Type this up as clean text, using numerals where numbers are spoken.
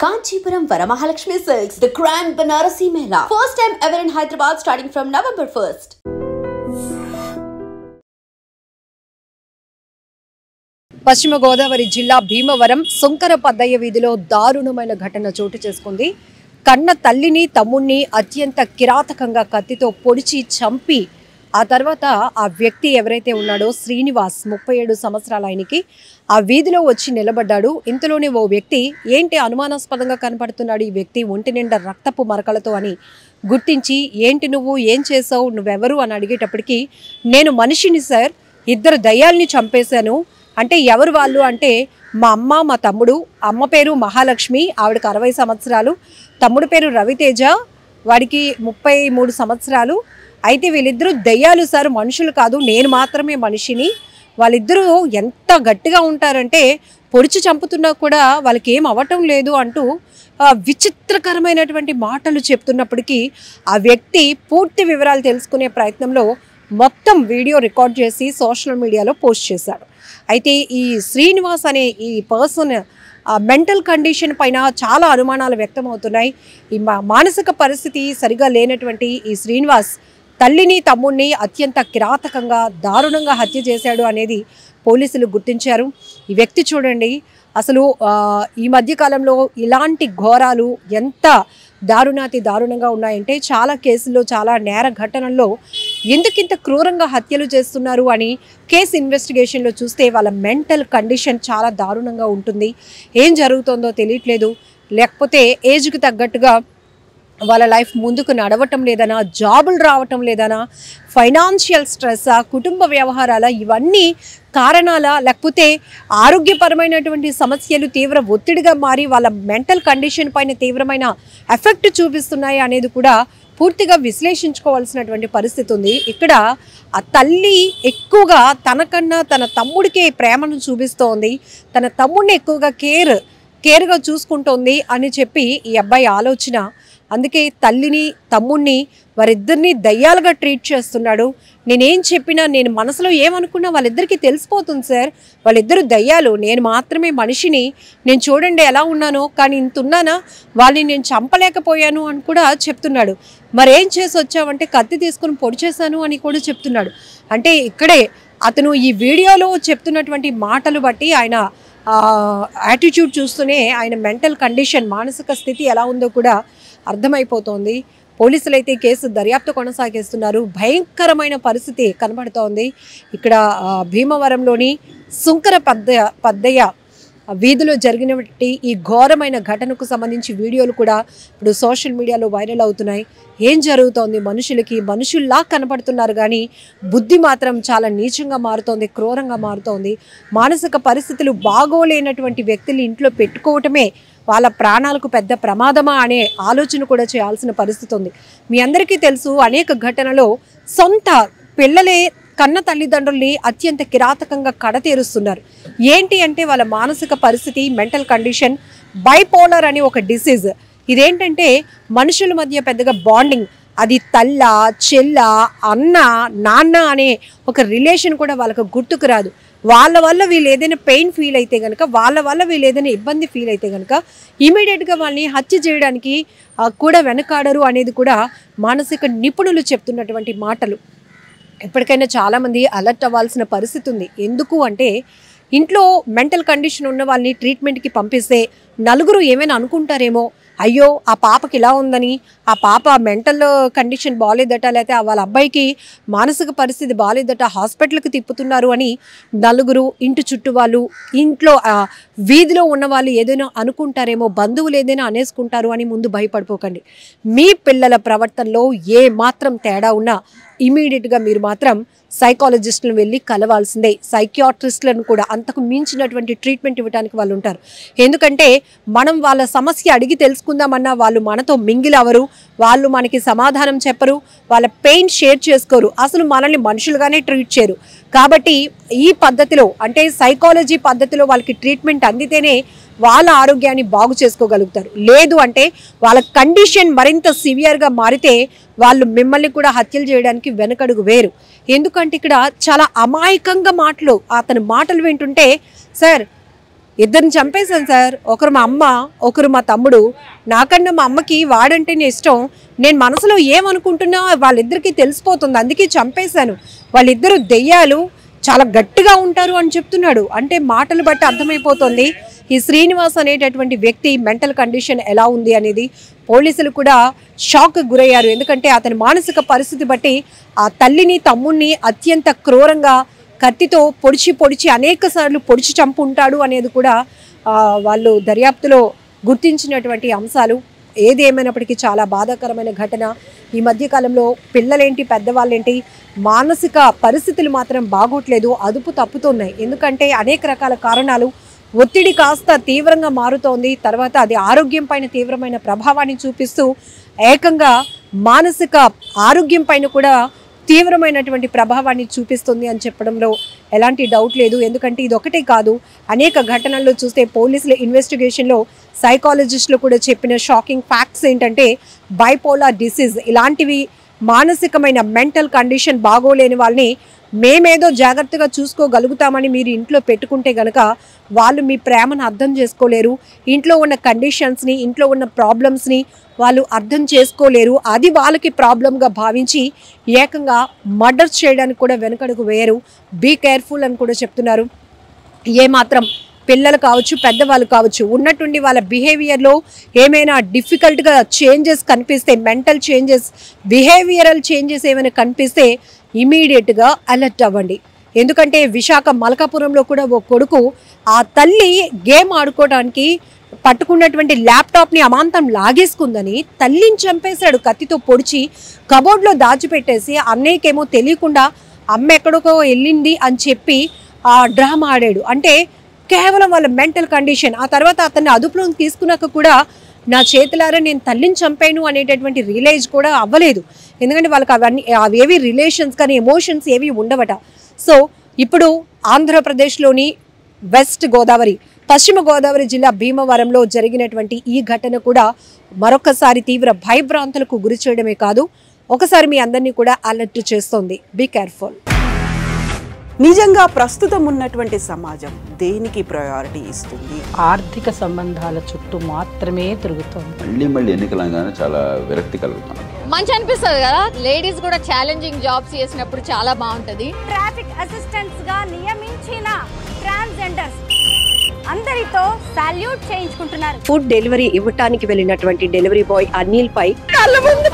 Kanchipuram Varamahalakshmi Silks, the Grand Banarasi Mela. First time ever in Hyderabad starting from November 1st. పశ్చిమ గోదావరి జిల్లా భీమవరం సుంకర పద్దయ్య వీధిలో దారుణమైన ఘటన చోటు చేసుకుంది. కన్న తల్లిని తమ్ముణ్ణి అత్యంత కిరాతకంగా కత్తితో పొడిచి చంపి ఆ తర్వాత ఆ వ్యక్తి ఎవరైతే ఉన్నాడో శ్రీనివాస్ 37 సంవత్సరాల ఆయనకి ఆ వీధిలో వచ్చి నిలబడ్డాడు. ఇంతలోనే ఓ వ్యక్తి ఏంటి అనుమానాస్పదంగా కనపడుతున్నాడు ఈ వ్యక్తి ఒంటి నిండా రక్తపు మరకలతో అని గుర్తించి ఏంటి నువ్వు ఏం చేసావు నువ్వెవరు అని అడిగేటప్పటికి నేను మనిషిని సార్, 2 దయ్యాల్ని చంపేశాను. అంటే ఎవరు వాళ్ళు అంటే మా అమ్మ మా తమ్ముడు. అమ్మ పేరు మహాలక్ష్మి, ఆవిడకి 60 సంవత్సరాలు. తమ్ముడు పేరు రవితేజ, వాడికి 33 సంవత్సరాలు. అయితే వీళ్ళిద్దరూ దయ్యాలు సార్, మనుషులు కాదు, నేను మాత్రమే మనిషిని. వాళ్ళిద్దరూ ఎంత గట్టిగా ఉంటారంటే పొడిచి చంపుతున్నా కూడా వాళ్ళకి ఏం అవ్వటం లేదు అంటూ విచిత్రకరమైనటువంటి మాటలు చెప్తున్నప్పటికీ ఆ వ్యక్తి పూర్తి వివరాలు తెలుసుకునే ప్రయత్నంలో మొత్తం వీడియో రికార్డ్ చేసి సోషల్ మీడియాలో పోస్ట్ చేశాడు. అయితే ఈ శ్రీనివాస్ అనే ఈ పర్సన్ మెంటల్ కండిషన్ పైన చాలా అనుమానాలు వ్యక్తమవుతున్నాయి. ఈ మానసిక పరిస్థితి సరిగా లేనటువంటి ఈ శ్రీనివాస్ తల్లిని తమ్ముడిని అత్యంత కిరాతకంగా దారుణంగా హత్య చేశాడు అనేది పోలీసులు గుర్తించారు. ఈ వ్యక్తి చూడండి, అసలు ఈ మధ్యకాలంలో ఇలాంటి ఘోరాలు ఎంత దారుణంగా ఉన్నాయంటే చాలా కేసుల్లో చాలా నేర ఘటనల్లో ఎందుకింత క్రూరంగా హత్యలు చేస్తున్నారు అని కేసు ఇన్వెస్టిగేషన్లో చూస్తే వాళ్ళ మెంటల్ కండిషన్ చాలా దారుణంగా ఉంటుంది. ఏం జరుగుతుందో తెలియట్లేదు, లేకపోతే ఏజ్కి తగ్గట్టుగా వాళ్ళ లైఫ్ ముందుకు నడవటం లేదనా, జాబులు రావటం లేదనా, ఫైనాన్షియల్ స్ట్రెస్, కుటుంబ వ్యవహారాల ఇవన్నీ కారణాల, లేకపోతే ఆరోగ్యపరమైనటువంటి సమస్యలు తీవ్ర ఒత్తిడిగా మారి వాళ్ళ మెంటల్ కండిషన్ పైన తీవ్రమైన ఎఫెక్ట్ చూపిస్తున్నాయి అనేది కూడా పూర్తిగా విశ్లేషించుకోవాల్సినటువంటి పరిస్థితి ఉంది. ఇక్కడ ఆ తల్లి ఎక్కువగా తనకన్నా తన తమ్ముడికే ప్రేమను చూపిస్తోంది, తన తమ్ముడిని ఎక్కువగా కేర్గా చూసుకుంటోంది అని చెప్పి ఈ అబ్బాయి ఆలోచన. అందుకే తల్లిని తమ్ముడిని వారిద్దరిని దయ్యాలుగా ట్రీట్ చేస్తున్నాడు. నేనేం చెప్పినా, నేను మనసులో ఏమనుకున్నా వాళ్ళిద్దరికీ తెలిసిపోతుంది సార్, వాళ్ళిద్దరు దయ్యాలు, నేను మాత్రమే మనిషిని, నేను చూడండి ఎలా ఉన్నానో, కానీ ఇంత ఉన్నానా, వాళ్ళని నేను చంపలేకపోయాను అని కూడా చెప్తున్నాడు. మరేం చేసి వచ్చావంటే కత్తి తీసుకుని పొడి చేశాను అని కూడా చెప్తున్నాడు. అంటే ఇక్కడే అతను ఈ వీడియోలో చెప్తున్నటువంటి మాటలు బట్టి ఆయన యాటిట్యూడ్ చూస్తూనే ఆయన మెంటల్ కండిషన్ మానసిక స్థితి ఎలా ఉందో కూడా అర్థమైపోతోంది. పోలీసులు అయితే కేసు దర్యాప్తు కొనసాగిస్తున్నారు. భయంకరమైన పరిస్థితి కనబడుతోంది. ఇక్కడ భీమవరంలోని సుంకర పద్దయ్య వీధిలో జరిగినటువంటి ఈ ఘోరమైన ఘటనకు సంబంధించి వీడియోలు కూడా ఇప్పుడు సోషల్ మీడియాలో వైరల్ అవుతున్నాయి. ఏం జరుగుతోంది, మనుషుల్లా కనపడుతున్నారు కానీ బుద్ధి మాత్రం చాలా నీచంగా మారుతోంది, క్రూరంగా మారుతోంది. మానసిక పరిస్థితులు బాగోలేనటువంటి వ్యక్తులు ఇంట్లో పెట్టుకోవటమే వాళ్ళ ప్రాణాలకు పెద్ద ప్రమాదమా అనే ఆలోచన కూడా చేయాల్సిన పరిస్థితి ఉంది. మీ అందరికీ తెలుసు, అనేక ఘటనలో సొంత పిల్లలే కన్న తల్లిదండ్రుల్ని అత్యంత కిరాతకంగా కడతేరుస్తున్నారు. ఏంటి అంటే వాళ్ళ మానసిక పరిస్థితి, మెంటల్ కండిషన్, బైపోలర్ అని ఒక డిసీజ్. ఇదేంటంటే మనుషుల మధ్య పెద్దగా బాండింగ్, అది తల్ల చెల్ల అన్న నాన్న అనే ఒక రిలేషన్ కూడా వాళ్ళకు గుర్తుకు రాదు. వాళ్ళ వల్ల వీళ్ళు ఏదైనా పెయిన్ ఫీల్ అయితే కనుక, వాళ్ళ వల్ల వీళ్ళు ఏదైనా ఇబ్బంది ఫీల్ అయితే కనుక ఇమీడియట్గా వాళ్ళని హత్య చేయడానికి కూడా వెనకాడరు అనేది కూడా మానసిక నిపుణులు చెప్తున్నటువంటి మాటలు. ఎప్పటికైనా చాలామంది అలర్ట్ అవ్వాల్సిన పరిస్థితి ఉంది. ఎందుకు అంటే ఇంట్లో మెంటల్ కండిషన్ ఉన్న వాళ్ళని ట్రీట్మెంట్కి పంపిస్తే నలుగురు ఏమైనా అనుకుంటారేమో, అయ్యో ఆ పాపకి ఇలా ఉందని, ఆ పాప మెంటల్ కండిషన్ బాగాలేదట, లేకపోతే వాళ్ళ అబ్బాయికి మానసిక పరిస్థితి బాగాలేదట, హాస్పిటల్కి తిప్పుతున్నారు అని నలుగురు, ఇంటి చుట్టూ వాళ్ళు, ఇంట్లో వీధిలో ఉన్న వాళ్ళు ఏదైనా అనుకుంటారేమో, బంధువులు ఏదైనా అనేసుకుంటారు అని ముందు భయపడిపోకండి. మీ పిల్లల ప్రవర్తనలో ఏ మాత్రం తేడా ఉన్నా ఇమీడియట్గా మీరు మాత్రం సైకాలజిస్టులను వెళ్ళి కలవాల్సిందే. సైకియాట్రిస్టులను కూడా అంతకు మించినటువంటి ట్రీట్మెంట్ ఇవ్వడానికి వాళ్ళు ఉంటారు. ఎందుకంటే మనం వాళ్ళ సమస్య అడిగి తెలుసుకుందామన్నా వాళ్ళు మనతో మింగిల్ అవ్వరు, వాళ్ళు మనకి సమాధానం చెప్పరు, వాళ్ళ పెయిన్ షేర్ చేసుకోరు, అసలు మనల్ని మనుషులుగానే ట్రీట్ చేయరు. కాబట్టి ఈ పద్ధతిలో అంటే సైకాలజీ పద్ధతిలో వాళ్ళకి ట్రీట్మెంట్ అందితేనే వాళ్ళ ఆరోగ్యాన్ని బాగు చేసుకోగలుగుతారు. లేదు అంటే వాళ్ళ కండిషన్ మరింత సివియర్గా మారితే వాళ్ళు మిమ్మల్ని కూడా హత్యలు చేయడానికి వెనకడుగు వేరు. ఎందుకంటే ఇక్కడ చాలా అమాయకంగా అతని మాటలు వింటుంటే, సార్ ఇద్దరిని చంపేశాను సార్. ఒకరు మా అమ్మ, ఒకరు మా తమ్ముడు. నాకన్నా మా అమ్మకి వాడంటేనే ఇష్టం. నేను మనసులో ఏమనుకుంటున్నా వాళ్ళిద్దరికీ తెలిసిపోతుంది, అందుకే చంపేశాను. వాళ్ళిద్దరు దెయ్యాలు, చాలా గట్టిగా ఉంటారు అని చెప్తున్నాడు. అంటే మాటలు బట్టి అర్థమైపోతుంది ఈ శ్రీనివాస్ అనేటటువంటి వ్యక్తి మెంటల్ కండిషన్ ఎలా ఉంది అనేది. పోలీసులు కూడా షాక్ గురయ్యారు. ఎందుకంటే అతని మానసిక పరిస్థితి బట్టి ఆ తల్లిని తమ్ముడిని అత్యంత క్రూరంగా కత్తితో పొడిచి అనేక సార్లు పొడిచి చంపుంటాడు అనేది కూడా వాళ్ళు దర్యాప్తులో గుర్తించినటువంటి అంశాలు. ఏది ఏమైనప్పటికీ చాలా బాధాకరమైన ఘటన. ఈ మధ్యకాలంలో పిల్లలేంటి పెద్దవాళ్ళేంటి మానసిక పరిస్థితులు మాత్రం బాగోట్లేదు, అదుపు తప్పుతున్నాయి. ఎందుకంటే అనేక రకాల కారణాలు. ఒత్తిడి కాస్త తీవ్రంగా మారుతోంది, తర్వాత అది ఆరోగ్యం పైన తీవ్రమైన ప్రభావాన్ని చూపిస్తూ ఏకంగా మానసిక ఆరోగ్యం పైన కూడా తీవ్రమైనటువంటి ప్రభావాన్ని చూపిస్తుంది అని చెప్పడంలో ఎలాంటి డౌట్ లేదు. ఎందుకంటే ఇది ఒకటే కాదు, అనేక ఘటనల్లో చూస్తే పోలీసుల ఇన్వెస్టిగేషన్లో సైకాలజిస్టులు కూడా చెప్పిన షాకింగ్ ఫ్యాక్ట్స్ ఏంటంటే బైపోలార్ డిసీజ్ ఇలాంటివి మానసికమైన మెంటల్ కండిషన్ బాగోలేని వాళ్ళని మేమేదో జాగ్రత్తగా చూసుకోగలుగుతామని మీరు ఇంట్లో పెట్టుకుంటే గనక వాళ్ళు మీ ప్రేమను అర్థం చేసుకోలేరు. ఇంట్లో ఉన్న కండిషన్స్ని, ఇంట్లో ఉన్న ప్రాబ్లమ్స్ని వాళ్ళు అర్థం చేసుకోలేరు. అది వాళ్ళకి ప్రాబ్లంగా భావించి ఏకంగా మర్డర్స్ చేయడానికి కూడా వెనకడుగు వేయరు. బీ కేర్ఫుల్ అని కూడా చెప్తున్నారు. ఏమాత్రం పిల్లలు కావచ్చు, పెద్దవాళ్ళు కావచ్చు, ఉన్నట్టుండి వాళ్ళ బిహేవియర్లో ఏమైనా డిఫికల్ట్గా చేంజెస్ కనిపిస్తే, మెంటల్ చేంజెస్, బిహేవియరల్ చేంజెస్ ఏమైనా కనిపిస్తే ఇమీడియట్గా అలర్ట్ అవ్వండి. ఎందుకంటే విశాఖ మల్కాపురంలో కూడా ఓ కొడుకు ఆ తల్లి గేమ్ ఆడుకోవడానికి పట్టుకున్నటువంటి ల్యాప్టాప్ని అమాంతం లాగేసుకుందని తల్లిని చంపేశాడు కత్తితో పొడిచి, కబోర్డ్లో దాచిపెట్టేసి అన్నయ్యకేమో తెలియకుండా అమ్మ ఎక్కడికో వెళ్ళింది అని చెప్పి ఆ డ్రామా ఆడాడు. అంటే కేవలం వాళ్ళ మెంటల్ కండిషన్. ఆ తర్వాత అతన్ని అదుపులోకి తీసుకున్నాక కూడా నా చేతులారా నేను తల్లిని చంపాను అనేటటువంటి రియలైజ్ కూడా అవ్వలేదు. ఎందుకంటే వాళ్ళకి అవేవి రిలేషన్స్ కానీ ఎమోషన్స్ ఏవి ఉండవట. సో ఇప్పుడు ఆంధ్రప్రదేశ్లోని వెస్ట్ గోదావరి, పశ్చిమ గోదావరి జిల్లా భీమవరంలో జరిగినటువంటి ఈ ఘటన కూడా మరొకసారి తీవ్ర భయభ్రాంతులకు గురి చేయడమే కాదు, ఒకసారి మీ అందరినీ కూడా అలర్ట్ చేస్తోంది. Be careful. నిజంగా ప్రస్తుతం ఉన్నటువంటి సమాజం దేనికి ప్రయారిటీ ఇస్తుంది? ఆర్థిక సంబంధాల చుట్టూ మాత్రమే తిరుగుతుంది. మళ్ళీ ఎన్నికలంగానే చాలా విరక్తి కలుగుతున్నాం. మంచి అనిపిస్తుంది కదా, లేడీస్ కూడా ఛాలెంజింగ్ జాబ్స్ చేసినప్పుడు చాలా బాగుంటది. ట్రాఫిక్ అసిస్టెంట్స్ గా నియమించిన ట్రాన్స్జెండర్స్ అందరితో సాల్యూట్ చేయించుకుంటున్నారు. ఫుడ్ డెలివరీ ఇవ్వటానికి వెళ్ళినటువంటి డెలివరీ బాయ్ అనిల్ పై కళ్ళ ముందు